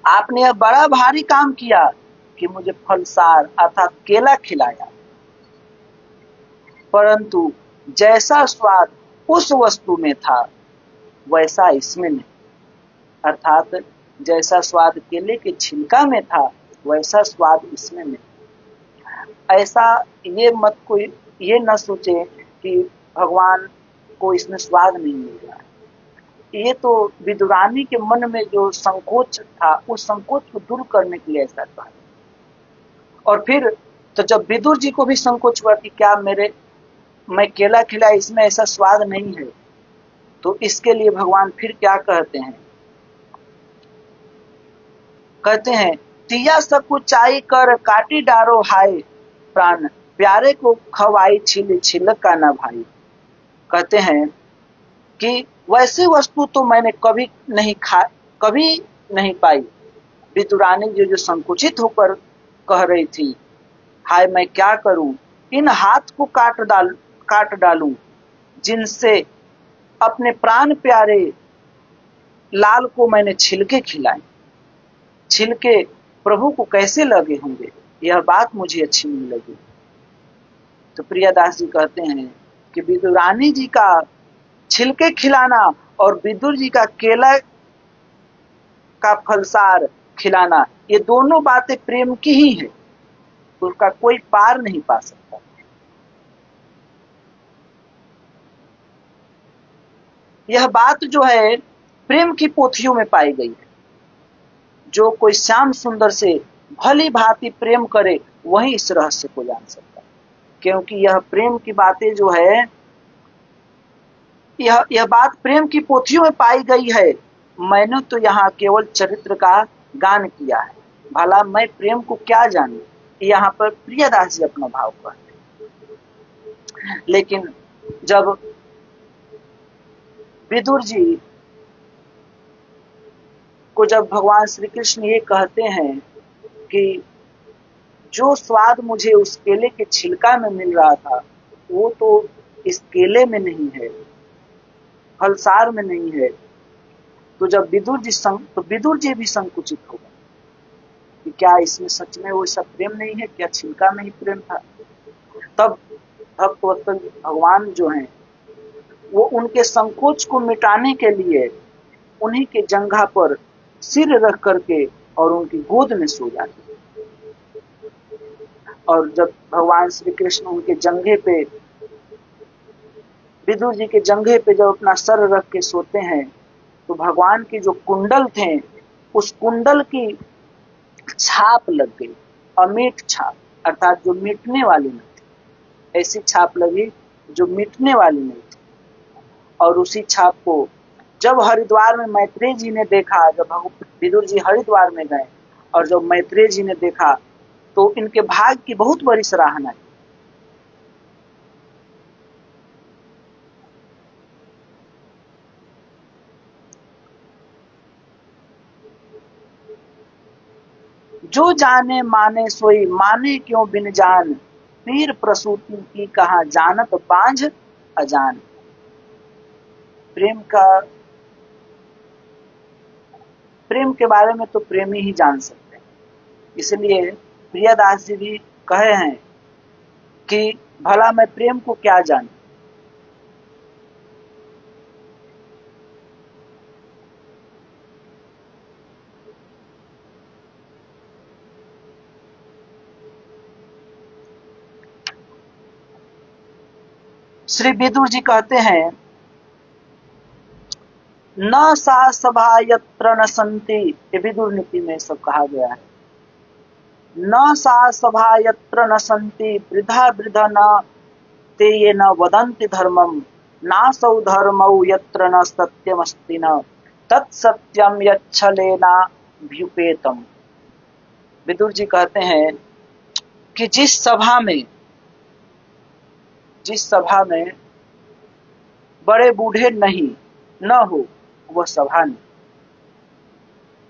आपने यह बड़ा भारी काम किया कि मुझे फलसार अर्थात केला खिलाया, परंतु जैसा स्वाद उस वस्तु में था वैसा इसमें नहीं। अर्थात जैसा स्वाद केले के छिलका में था वैसा स्वाद इसमें नहीं। ऐसा ये मत कोई ये न सोचे कि भगवान को इसमें स्वाद नहीं मिल रहा है। ये तो विदुरानी के मन में जो संकोच था, उस संकोच को दूर करने के लिए ऐसा कहा। और फिर तो जब विदुर जी को भी संकोच हुआ कि क्या मैं केला खिलाया, इसमें ऐसा स्वाद नहीं है, तो इसके लिए भगवान फिर क्या कहते हैं, कहते हैं तिया सकुचाई कर काटी डारो हाय, प्राण प्यारे को खवाई छिल छिल का न भाई। कहते हैं कि वैसी वस्तु तो मैंने कभी नहीं पाई। विदुरानी जो संकुचित होकर कह रही थी, हाय मैं क्या करूं, इन हाथ को काट डालूं जिनसे अपने प्राण प्यारे लाल को मैंने छिलके खिलाए, छिलके प्रभु को कैसे लगे होंगे, यह बात मुझे अच्छी नहीं लगी। तो प्रियदास जी कहते हैं कि विदुरानी जी का छिलके खिलाना और विदुर जी का केला का फलसार खिलाना, ये दोनों बातें प्रेम की ही है, उसका कोई पार नहीं पा सकता। यह बात जो है प्रेम की पोथियों में पाई गई है। जो कोई श्याम सुंदर से भली भांति प्रेम करे वही इस रहस्य को जान सकता है, क्योंकि यह प्रेम की बातें जो है, यह बात प्रेम की पोथियों में पाई गई है। मैंने तो यहाँ केवल चरित्र का गान किया है, भला मैं प्रेम को क्या जानूं। यहाँ पर प्रियदास जी अपना भाव कहते हैं। लेकिन जब विदुर जी को जब भगवान श्री कृष्ण ये कहते हैं कि जो स्वाद मुझे उस केले के छिलका में मिल रहा था वो तो इस केले में नहीं है, फलसार में नहीं है, तो जब विदुर जी भी संकुचित हो गए कि क्या इसमें सच में वो सब प्रेम नहीं है, क्या छिलका में ही प्रेम था। तब भक्तवत्सल भगवान जो हैं वो उनके संकोच को मिटाने के लिए उन्हीं के जंघा पर सिर रख करके और उनकी गोद में सो जाते। और जब भगवान श्री कृष्ण उनके जंघे पे, विदुर जी के जंघे पे जब अपना सर रख के सोते हैं, तो भगवान के जो कुंडल थे उस कुंडल की छाप लग गई, अमीट छाप, अर्थात जो मिटने वाली नहीं थी, ऐसी छाप लगी जो मिटने वाली नहीं थी। और उसी छाप को जब हरिद्वार में मैत्रेय जी ने देखा, जब विदुर जी हरिद्वार में गए और जब मैत्रेय जी ने देखा तो इनके भाग की बहुत बड़ी सराहना की। जो जाने माने सोई, माने क्यों बिन जान, पीर प्रसूति की कहा जानत बांझ अजान। प्रेम के बारे में तो प्रेमी ही जान सकते हैं। इसलिए प्रियदास जी भी कहे हैं कि भला मैं प्रेम को क्या जानूं। श्री विदुर जी कहते हैं, न सा सभा यत्र न संति, विदुर नीति में सब कहा गया है। न सा सभा यत्र न संति, वृद्धा वृद्ध न ते ये न वदन्ति धर्मम नासौ धर्मौ यत्र न सत्यमस्ति न तत्सत्यम यच्छलेनाभ्युपेतम। विदुर जी कहते हैं कि जिस सभा में बड़े बूढ़े नहीं न हो वह सभा नहीं,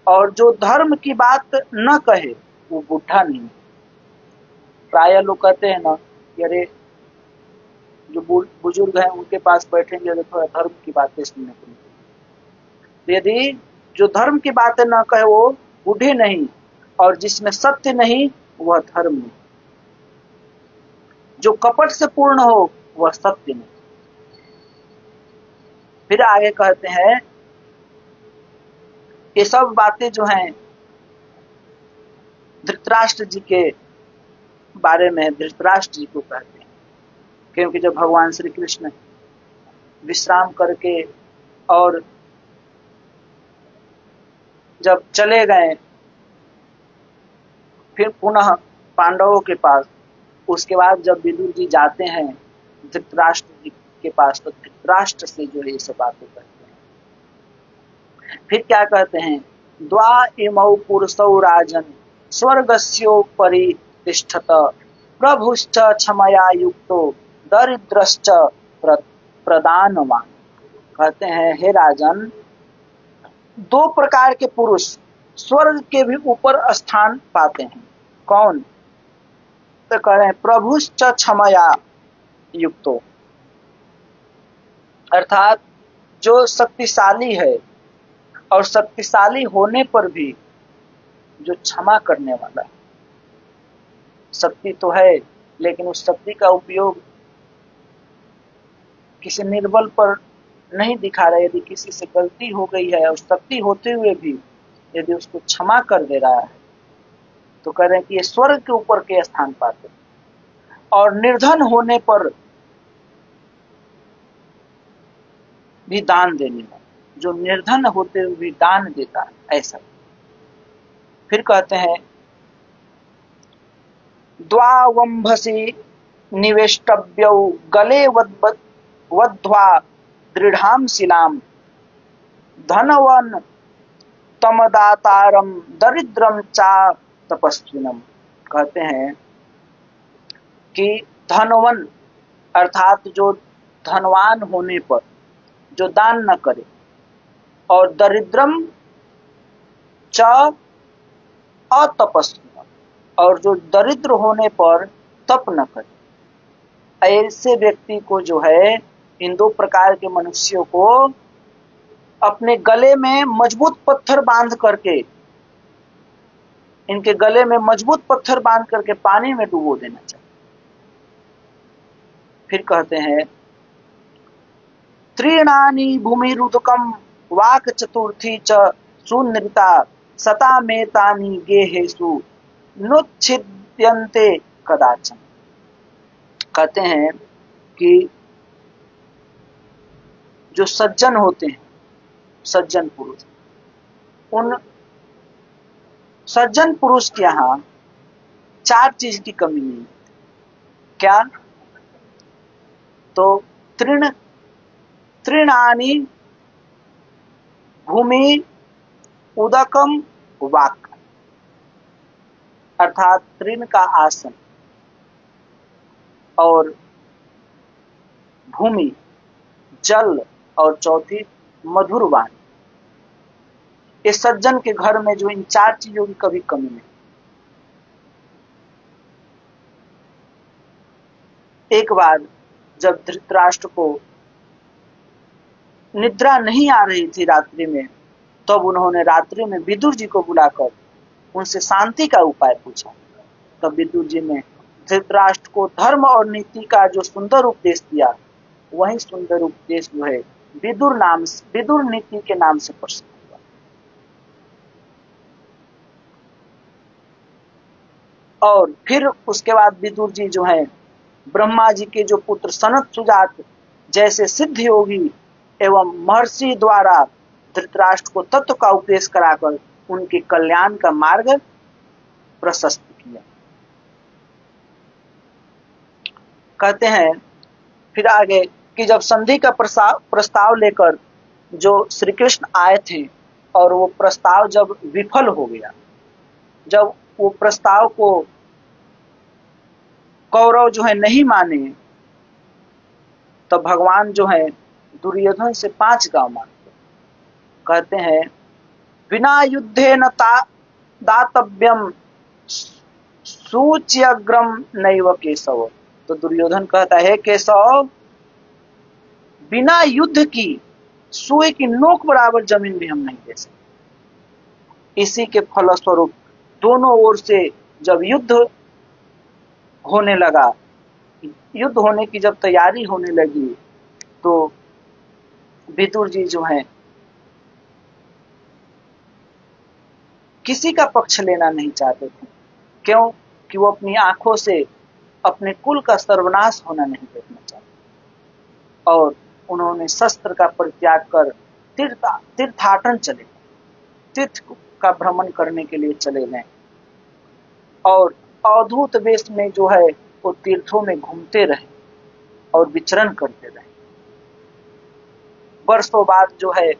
और जो धर्म की बात न कहे वो बूढ़ा नहीं। प्राय लोग कहते हैं ना कि अरे जो बुजुर्ग हैं उनके पास बैठेंगे तो थोड़ा धर्म की बातें सुनने को मिलेगी। यदि जो धर्म की बातें न कहे वो बूढ़े नहीं, और जिसमें सत्य नहीं वह धर्म नहीं, जो कपट से पूर्ण हो वह सत्य नहीं। फिर आगे कहते हैं ये सब बातें जो हैं धृतराष्ट्र जी के बारे में धृतराष्ट्र जी को कहते हैं, क्योंकि जब भगवान श्री कृष्ण विश्राम करके और जब चले गए फिर पुनः पांडवों के पास, उसके बाद जब विदुर जी जाते हैं धृतराष्ट्र जी के पास तो धृतराष्ट्र से जो है ये सब बातें कहते हैं। फिर क्या कहते हैं, द्वा इमौ पुरुषौ राजन स्वर्गस्योपरि तिष्ठत प्रभुश्च क्षमया युक्तो दरिद्रश्च प्रदानवान। कहते हैं हे राजन, दो प्रकार के पुरुष स्वर्ग के भी ऊपर स्थान पाते हैं। कौन? तो कह रहे हैं प्रभुश्च क्षमया युक्तो, अर्थात जो शक्तिशाली है और शक्तिशाली होने पर भी जो क्षमा करने वाला है। शक्ति तो है लेकिन उस शक्ति का उपयोग किसी निर्बल पर नहीं दिखा रहा है। यदि किसी से गलती हो गई है और शक्ति होते हुए भी यदि उसको क्षमा कर दे रहा है तो कह रहे हैं कि ये स्वर्ग के ऊपर के स्थान पाते हैं। और निर्धन होने पर भी दान देने वाला, जो निर्धन होते हुए भी दान देता है, ऐसा। फिर कहते हैं द्वावंभसी निवेष्टव्यौ गले वध्वा दृढ़ाम शिलाम धनवन तमदातारम दरिद्रम चा तपस्विनम। कहते हैं कि धनवन अर्थात जो धनवान होने पर जो दान न करे, और दरिद्रम च अतपस्विनम, और जो दरिद्र होने पर तप न करे, ऐसे व्यक्ति को जो है इन दो प्रकार के मनुष्यों को अपने गले में मजबूत पत्थर बांध करके, इनके गले में मजबूत पत्थर बांध करके पानी में डुबो देना चाहिए। फिर कहते हैं त्रीणानि भूमिरुदकम वाक चतुर्थी च सुनृता सतामेतानि गेहेषु नुच्छिद्यन्ते कदाचन। कहते हैं कि जो सज्जन होते हैं, सज्जन पुरुष, उन सज्जन पुरुष के यहाँ चार चीज की कमी नहीं। क्या? तो तृणानि भूमि उदकम वाक, अर्थात तृण का आसन और भूमि जल और चौथी मधुर वाणी। इस सज्जन के घर में जो इन चार चीजों की कभी कमी नहीं। एक बार जब धृतराष्ट्र को निद्रा नहीं आ रही थी रात्रि में, तब उन्होंने रात्रि में विदुर जी को बुलाकर उनसे शांति का उपाय पूछा। तब विदुर जी ने धृतराष्ट्र को धर्म और नीति का जो सुंदर उपदेश दिया, वही सुंदर उपदेश जो है विदुर नीति के नाम से प्रसिद्ध हुआ। और फिर उसके बाद विदुर जी जो है ब्रह्मा जी के जो पुत्र सनत सुजात जैसे सिद्ध योगी एवं महर्षि द्वारा धृतराष्ट्र को तत्व का उपदेश कराकर उनके कल्याण का मार्ग प्रशस्त किया। कहते हैं फिर आगे कि जब संधि का प्रस्ताव लेकर जो श्री कृष्ण आए थे और वो प्रस्ताव जब विफल हो गया, जब वो प्रस्ताव को कौरव जो है नहीं माने, तब भगवान जो है दुर्योधन से 5 गांव मांगते, कहते हैं बिना युद्धे न दातव्यम सूच्यग्रम नैव केशव। तो दुर्योधन कहता है केशव, बिना युद्ध की सुई की नोक बराबर जमीन भी हम नहीं दे सकते। इसी के फलस्वरूप दोनों ओर से जब युद्ध होने लगा, युद्ध होने की जब तैयारी होने लगी, तो विदुर जी जो हैं किसी का पक्ष लेना नहीं चाहते थे। क्यों? कि वो अपनी आंखों से अपने कुल का सर्वनाश होना नहीं देखना चाहते, और उन्होंने शस्त्र का परित्याग कर तीर्थाटन चले गए, तीर्थ का भ्रमण करने के लिए चले गए, और अवधूत वेश में जो है वो तीर्थों में घूमते रहे और विचरण करते रहे। वर्षों बाद जो है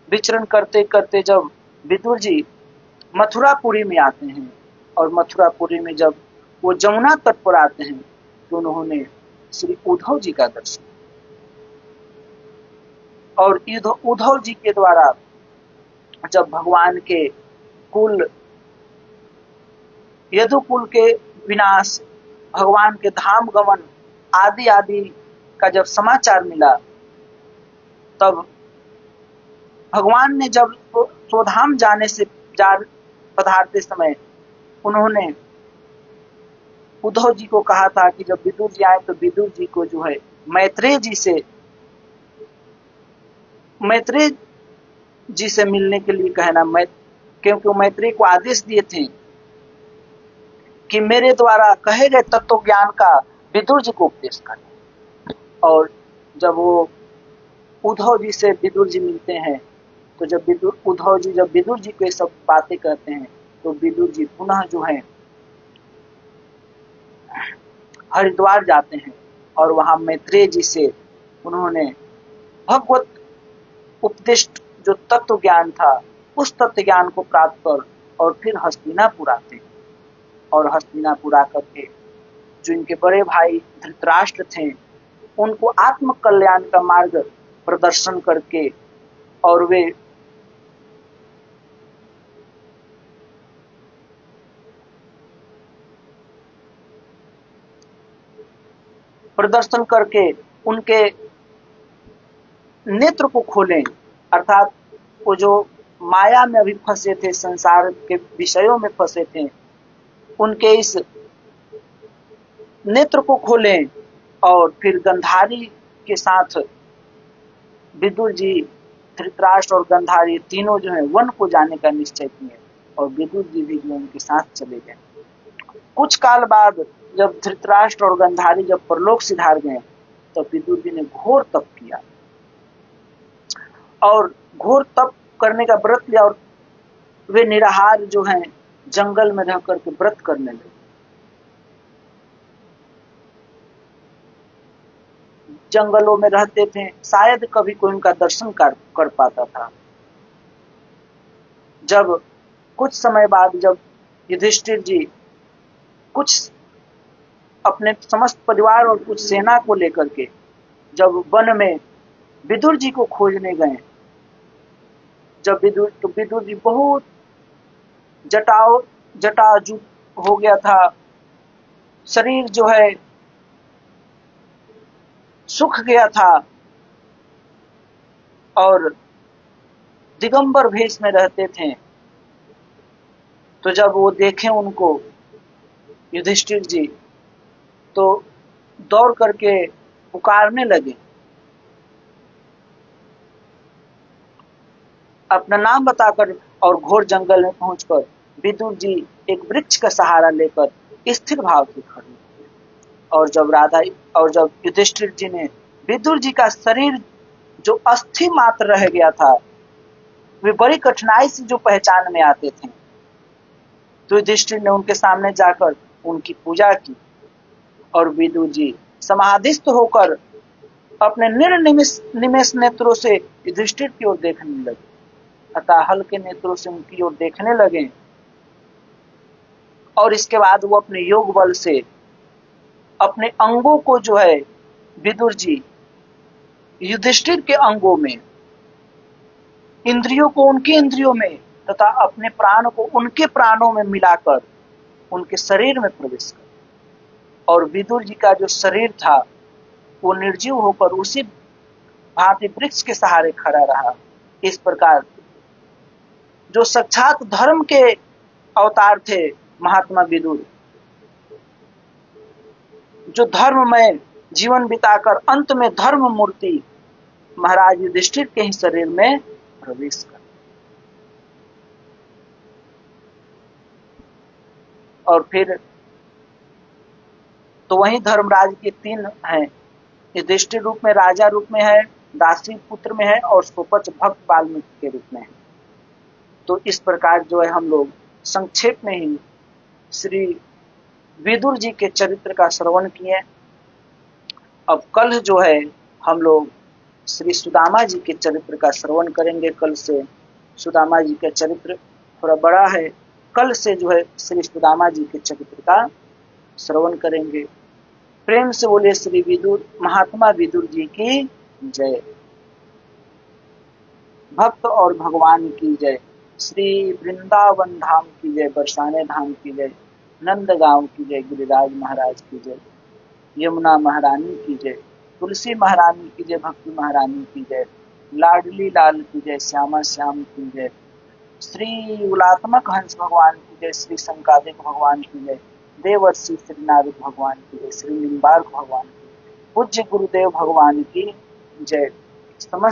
विचरण करते करते जब विदुर जी मथुरापुरी में आते हैं, और मथुरापुरी में जब वो जमुना तट पर आते हैं, तो उन्होंने श्री उद्धव जी का दर्शन, और उद्धव जी के द्वारा जब भगवान के कुल यदुकुल के विनाश, भगवान के धाम गमन आदि आदि का जब समाचार मिला, तब भगवान ने जब स्वधाम जाने से पधारते समय उन्होंने उद्धव जी को कहा था कि जब विदुर जी आए तो विदुर जी को जो है मैत्रेय जी से मिलने के लिए कहना, क्योंकि वो मैत्रेय को आदेश दिए थे कि मेरे द्वारा कहे गए तत्व ज्ञान का विदुर जी को उपदेश करना। और जब वो उद्धव जी से विदुर जी मिलते हैं, तो जब उद्धव जी जब विदुर जी को ये सब बातें कहते हैं, तो विदुर जी पुनः जो है हरिद्वार जाते हैं, और वहां मैत्रेय जी से उन्होंने भगवत उपदिष्ट जो तत्व ज्ञान था, उस तत्व ज्ञान को प्राप्त कर और फिर हस्तिनापुर आते हैं, और हस्तिनापुर आकर के जो इनके बड़े भाई धृतराष्ट्र थे, उनको आत्म कल्याण का मार्ग प्रदर्शन करके, और वे प्रदर्शन करके उनके नेत्र को खोलें, अर्थात वो जो माया में अभी फंसे थे, संसार के विषयों में फंसे थे, उनके इस नेत्र को खोलें, और फिर गंधारी के साथ विदुर जी, धृतराष्ट्र और गंधारी तीनों जो है वन को जाने का निश्चय किए, और विदुर जी भी जो उनके साथ चले गए। कुछ काल बाद जब धृतराष्ट्र और गंधारी जब परलोक सिधार गए, तो विदुर जी ने घोर तप किया, और घोर तप करने का व्रत लिया, और वे निराहार जो हैं जंगल में रह करके व्रत करने लगे। जंगलों में रहते थे, शायद कभी कोई उनका दर्शन कर पाता था। जब कुछ समय बाद जब युधिष्ठिर जी कुछ अपने समस्त परिवार और कुछ सेना को लेकर के जब वन में विदुर जी को खोजने गए, जब विदुर जी बहुत जटाजूट हो गया था, शरीर जो है सूख गया था, और दिगंबर भेष में रहते थे। तो जब वो देखे उनको युधिष्ठिर जी, तो दौड़ करके पुकारने लगे, अपना नाम बताकर, और घोर जंगल में पहुंचकर विदुर जी एक वृक्ष का सहारा लेकर स्थिर भाव से खड़े। और जब युधिष्ठिर जी ने विदुर जी का शरीर जो अस्थि मात्र रह गया था, वे बड़ी कठिनाई से जो पहचान में आते थे, तो युधिष्ठिर ने उनके सामने जाकर उनकी पूजा की, और विदुर जी समाधिस्थ होकर अपने निर्निमेष नेत्रों से युधिष्ठिर की ओर देखने लगे, अतः हल्के नेत्रों से उनकी ओर देखने लगे। और इसके बाद वो अपने योग बल से अपने अंगों को जो है विदुर जी युधिष्ठिर के अंगों में, इंद्रियों को उनके इंद्रियों में तथा अपने प्राण को उनके प्राणों में मिलाकर उनके शरीर में प्रवेश कर। और विदुर जी का जो शरीर था वो निर्जीव होकर उसी भांति वृक्ष के सहारे खड़ा रहा। इस प्रकार जो साक्षात धर्म के अवतार थे महात्मा विदुर, जो धर्म में जीवन बिताकर अंत में धर्म मूर्ति महाराज युधिष्ठिर के ही शरीर में प्रवेश कर। और फिर तो वही धर्मराज के तीन हैं, युधिष्ठिर रूप में, राजा रूप में है, दासी पुत्र में है और सुपच भक्त वाल्मीकि के रूप में है। तो इस प्रकार जो है हम लोग संक्षेप में ही श्री विदुर जी के चरित्र का श्रवण किए। अब कल जो है हम लोग श्री सुदामा जी के चरित्र का श्रवण करेंगे। कल से सुदामा जी का चरित्र थोड़ा बड़ा है, कल से जो है श्री सुदामा जी के चरित्र का श्रवण करेंगे। प्रेम से बोले श्री विदुर महात्मा विदुर जी की जय। भक्त और भगवान की जय। श्री वृंदावन धाम की जय, बरसाने धाम की जय, नंदगांव की जय, गिरिराज महाराज की जय, यमुना महारानी की जय, तुलसी महारानी की जय, भक्ति महारानी की जय, लाडली लाल की जय, श्यामा श्याम की जय, श्री उलात्मक हंस भगवान की जय, श्री संकादिक भगवान की जय, देवर्षि श्री नारद भगवान की जय, श्री निम्बार्क भगवान की, पूज्य गुरुदेव भगवान की जय। समस्त